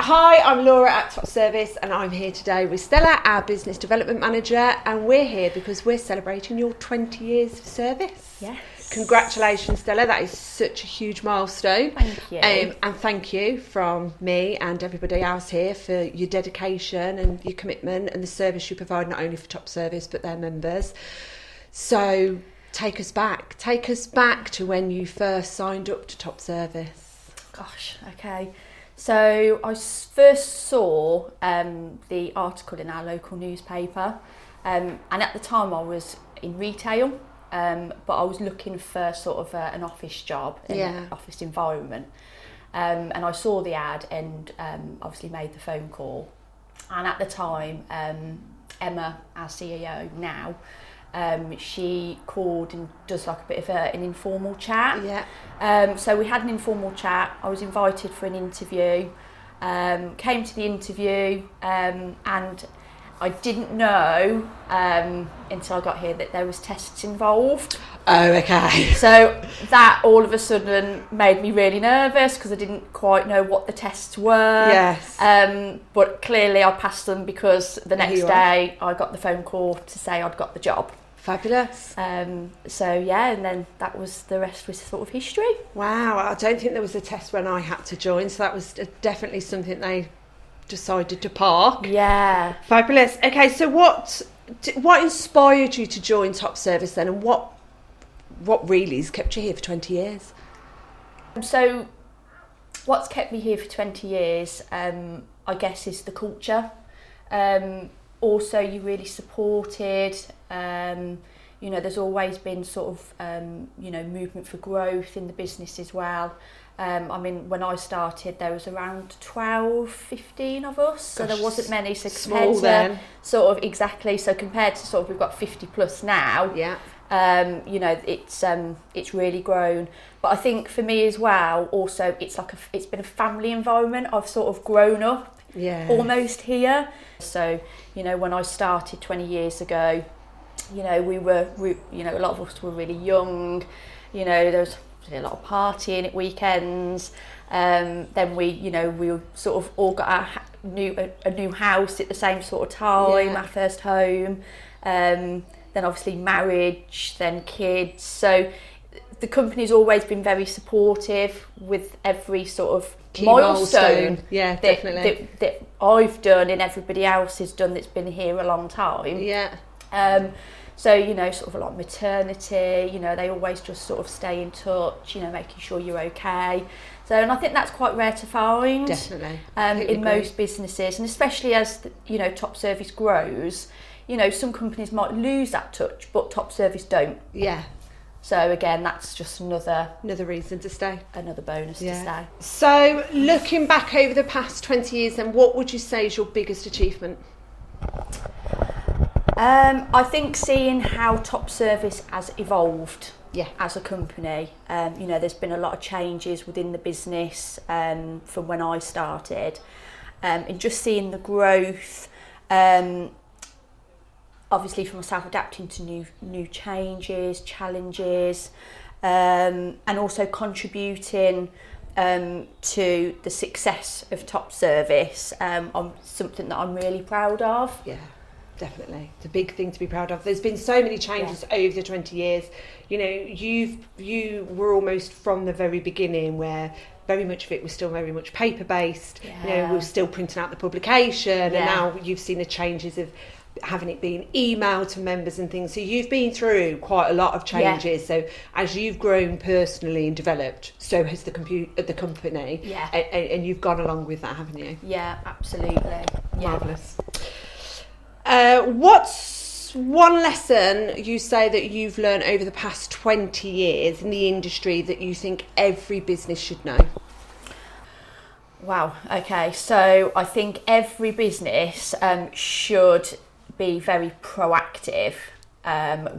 Hi, I'm Laura at Top Service and I'm here today with Stella, our Business Development Manager, and we're here because we're celebrating your 20 years of service. Yes. Congratulations, Stella, that is such a huge milestone. Thank you. And thank you from me and everybody else here for your dedication and your commitment and the service you provide not only for Top Service but their members. So take us back to when you first signed up to Top Service. Gosh, okay. So I first saw the article in our local newspaper, and at the time I was in retail, but I was looking for sort of an office job in an office environment, and I saw the ad and obviously made the phone call. And at the time, Emma, our CEO now, she called and does like a bit of an informal chat. So we had an informal chat. I was invited for an interview, came to the interview, and I didn't know until I got here that there was tests involved. Oh, okay. So that all of a sudden made me really nervous because I didn't quite know what the tests were. Yes. But clearly I passed them because the next day I got the phone call to say I'd got the job. Fabulous. So yeah, and then that was, the rest was sort of history. Wow, I don't think there was a test when I had to join, so that was definitely something they decided to park. Yeah. Fabulous. Okay, so what inspired you to join Top Service then, and what really has kept you here for 20 years? So what's kept me here for 20 years, I guess, is the culture. Also, you're really supported. You know, there's always been sort of, you know, movement for growth in the business as well. I mean, when I started, there was around 12, 15 of us, so there wasn't many. So compared to sort of, exactly, so compared to sort of, we've got 50 plus now. Yeah. You know, it's really grown. But I think for me as well, also, it's been a family environment. I've sort of grown up almost here. So, you know, when I started 20 years ago, you know, you know, a lot of us were really young. You know, there was a lot of partying at weekends. Then we sort of all got a new house at the same sort of time, our first home. Then obviously marriage, then kids. So the company's always been very supportive with every sort of milestone that I've done and everybody else has done that's been here a long time. So, you know, sort of a lot of maternity, you know, they always just sort of stay in touch, you know, making sure you're okay. So, and I think that's quite rare to find. Definitely. In most businesses, and especially as, you know, Top Service grows, you know, some companies might lose that touch, but Top Service don't. Yeah. So again, that's just another reason to stay. Another bonus to stay. So looking back over the past 20 years, then what would you say is your biggest achievement? I think seeing how Top Service has evolved as a company. You know, there's been a lot of changes within the business from when I started, and just seeing the growth. Obviously for myself, adapting to new changes, challenges, and also contributing to the success of Top Service on something that I'm really proud of. Yeah, definitely. It's a big thing to be proud of. There's been so many changes over the 20 years. You know, you were almost from the very beginning where very much of it was still very much paper-based. You know, we were still printing out the publication, and now you've seen the changes of having it been emailed to members and things. So you've been through quite a lot of changes. So as you've grown personally and developed, so has the company. And you've gone along with that, haven't you? Yeah, absolutely. Marvellous. What's one lesson you say that you've learned over the past 20 years in the industry that you think every business should know? Wow, okay. So I think every business should be very proactive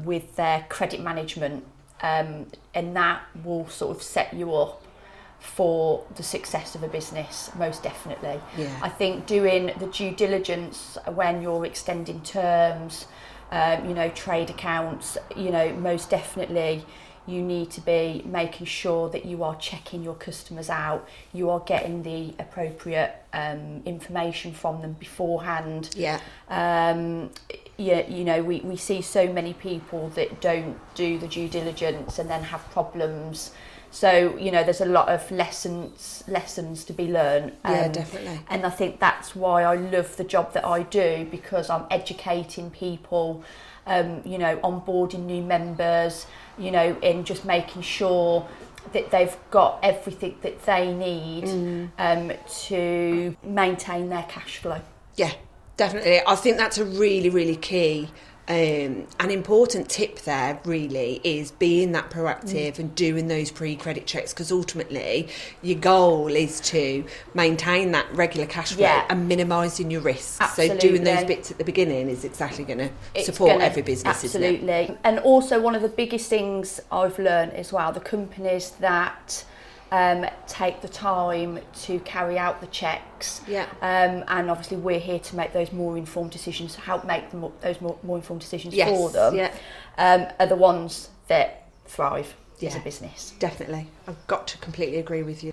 with their credit management, and that will sort of set you up for the success of a business, most definitely. I think doing the due diligence when you're extending terms, you know, trade accounts, you know, most definitely, you need to be making sure that you are checking your customers out, you are getting the appropriate information from them beforehand. Yeah. You know, we see so many people that don't do the due diligence and then have problems. So, you know, there's a lot of lessons to be learned. Yeah, definitely. And I think that's why I love the job that I do, because I'm educating people, you know, onboarding new members, you know, and just making sure that they've got everything that they need to maintain their cash flow. Yeah, definitely. I think that's a really, really key an important tip there really is being that proactive and doing those pre-credit checks, because ultimately your goal is to maintain that regular cash flow and minimising your risks. Absolutely. So doing those bits at the beginning is exactly going to support every business, absolutely. isn't it? And also one of the biggest things I've learned as well, the companies that take the time to carry out the checks, and obviously we're here to make those more informed decisions, help make them those more informed decisions for them, are the ones that thrive as a business. Definitely, I've got to completely agree with you.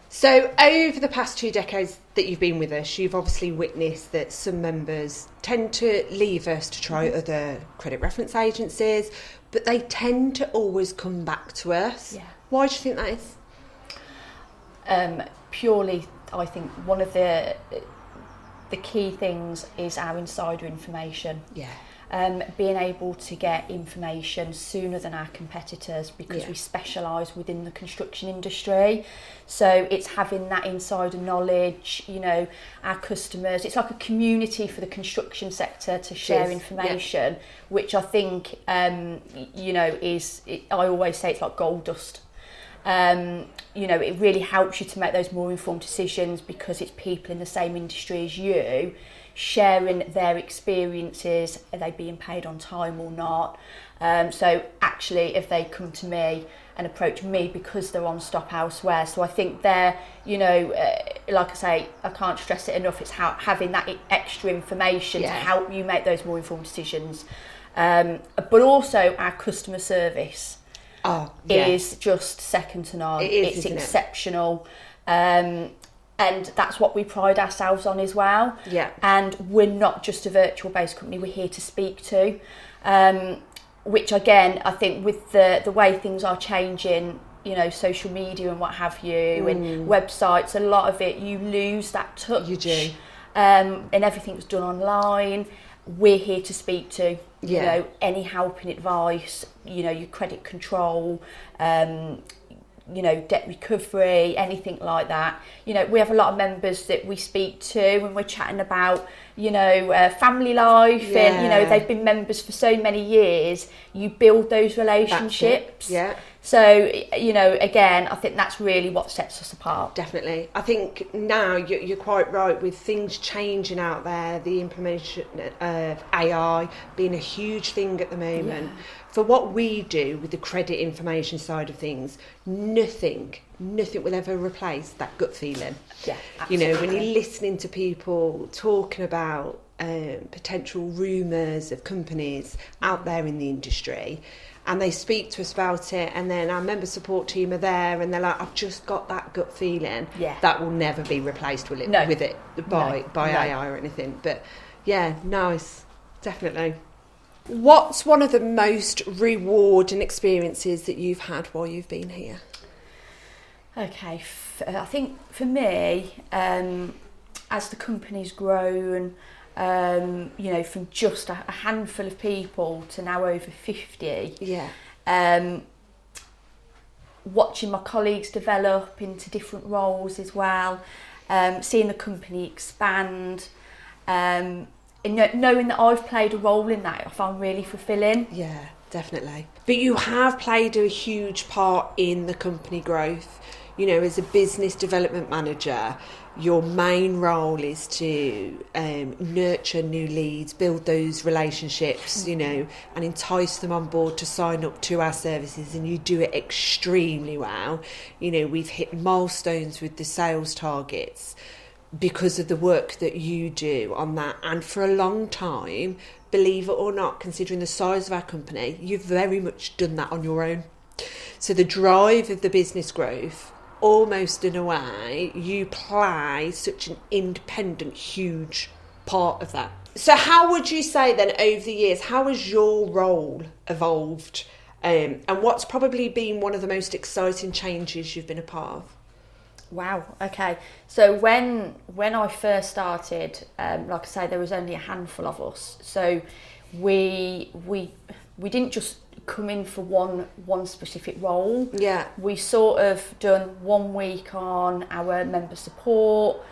So over the past 2 decades that you've been with us, you've obviously witnessed that some members tend to leave us to try other credit reference agencies, but they tend to always come back to us. Why do you think that is? Purely, I think one of the key things is our insider information. Being able to get information sooner than our competitors, because we specialise within the construction industry. So it's having that insider knowledge, you know, our customers. It's like a community for the construction sector to share information, which I think, you know, I always say it's like gold dust. You know, it really helps you to make those more informed decisions, because it's people in the same industry as you sharing their experiences. Are they being paid on time or not? So actually, if they come to me and approach me because they're on stop elsewhere, so I think they're, you know, like I say, I can't stress it enough, it's having that extra information to help you make those more informed decisions. But also our customer service is just second to none. It's exceptional. And that's what we pride ourselves on as well. And we're not just a virtual based company, we're here to speak to. Which again, I think with the way things are changing, you know, social media and what have you, and websites, a lot of it, you lose that touch. You do. And everything's done online. We're here to speak to, you know, any help and advice, you know, your credit control, you know, debt recovery, anything like that. You know, we have a lot of members that we speak to when we're chatting about, you know, family life, and, you know, they've been members for so many years. You build those relationships. So, you know, again, I think that's really what sets us apart. Definitely. I think now you're quite right with things changing out there, the implementation of AI being a huge thing at the moment. For what we do with the credit information side of things, nothing will ever replace that gut feeling. You know, when you're listening to people talking about potential rumours of companies out there in the industry, and they speak to us about it, and then our member support team are there and they're like, I've just got that gut feeling. That will never be replaced, will it? With it by AI or anything. But yeah, nice, definitely. What's one of the most rewarding experiences that you've had while you've been here? Okay, I think for me, as the company's grown, you know, from just a handful of people to now over 50. Watching my colleagues develop into different roles as well, seeing the company expand, and knowing that I've played a role in that, I found really fulfilling. Yeah, definitely. But you have played a huge part in the company growth. You know, as a business development manager, your main role is to nurture new leads, build those relationships, you know, and entice them on board to sign up to our services, and you do it extremely well. You know, we've hit milestones with the sales targets because of the work that you do on that. And for a long time, believe it or not, considering the size of our company, you've very much done that on your own. So the drive of the business growth, almost in a way, you play such an independent, huge part of that. So how would you say then over the years, how has your role evolved? And what's probably been one of the most exciting changes you've been a part of? Wow. Okay. So when I first started, like I say, there was only a handful of us. So we didn't just come in for one specific role. Yeah. We sort of done 1 week on our member support.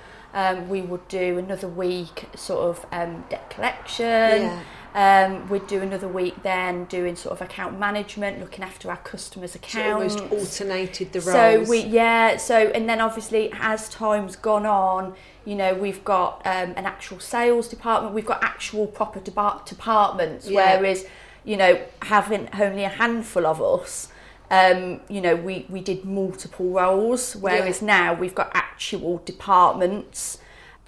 We would do another week sort of debt collection. Yeah. We'd do another week then doing sort of account management, looking after our customers' accounts. So almost alternated the roles. And then obviously as time's gone on, you know, we've got an actual sales department, we've got actual proper departments, whereas, you know, having only a handful of us, you know, we did multiple roles, whereas now we've got actual departments.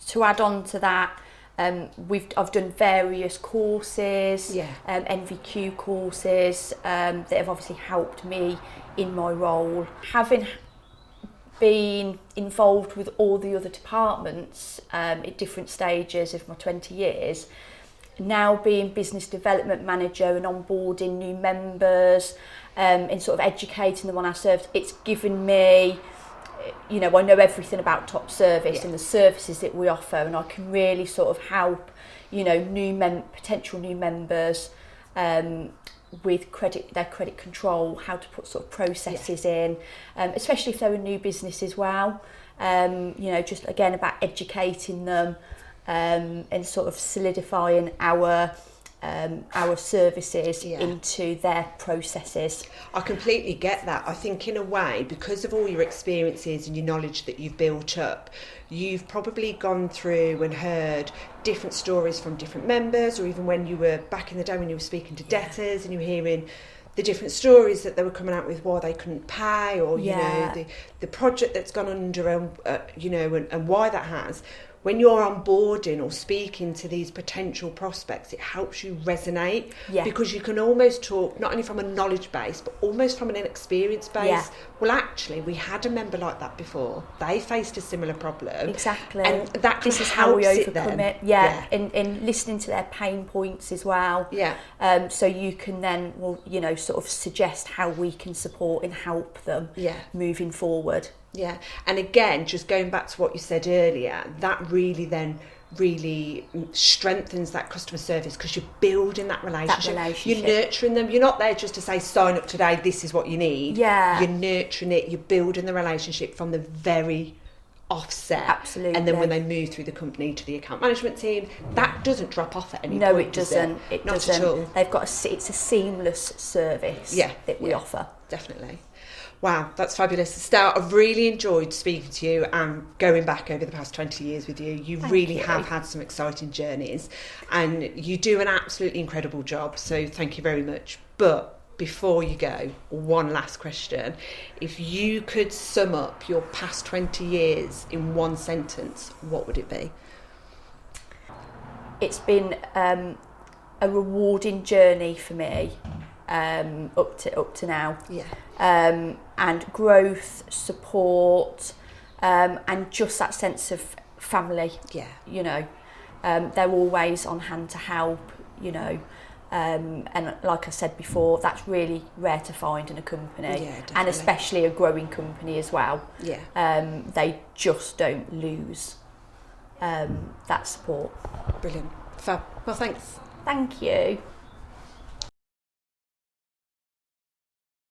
To add on to that, I've done various courses, NVQ courses that have obviously helped me in my role. Having been involved with all the other departments at different stages of my 20 years, now being business development manager and onboarding new members and sort of educating them on our service, it's given me, you know, I know everything about Top Service and the services that we offer, and I can really sort of help, you know, potential new members with their credit control, how to put sort of processes in, especially if they're a new business as well. You know, just again about educating them and sort of solidifying our services into their processes. I completely get that. I think in a way, because of all your experiences and your knowledge that you've built up, you've probably gone through and heard different stories from different members, or even when you were back in the day when you were speaking to debtors and you were hearing the different stories that they were coming out with, why they couldn't pay, or you know, the project that's gone under, you know, and why that has. When you're onboarding or speaking to these potential prospects, it helps you resonate because you can almost talk not only from a knowledge base, but almost from an experience base. Yeah. Well, actually, we had a member like that before. They faced a similar problem. Exactly. And that this is how we overcome it. Yeah. And listening to their pain points as well. Yeah. So you can then, well, you know, sort of suggest how we can support and help them moving forward. Yeah, and again, just going back to what you said earlier, that really strengthens that customer service because you're building that relationship. You're nurturing them. You're not there just to say, sign up today, this is what you need. Yeah. You're nurturing it. You're building the relationship from the very offset. Absolutely. And then when they move through the company to the account management team, that doesn't drop off at any point. No, it doesn't. It not doesn't. At all. They've got it's a seamless service that we offer. Definitely. Wow, that's fabulous. Stella, I've really enjoyed speaking to you and going back over the past 20 years with you. You really have had some exciting journeys and you do an absolutely incredible job. So thank you very much. But before you go, one last question. If you could sum up your past 20 years in one sentence, what would it be? It's been a rewarding journey for me. Up to now, and growth, support, and just that sense of family. You know, they're always on hand to help. You know, and like I said before, that's really rare to find in a company, and especially a growing company as well. They just don't lose that support. Brilliant, fab. Well, thanks. Thank you.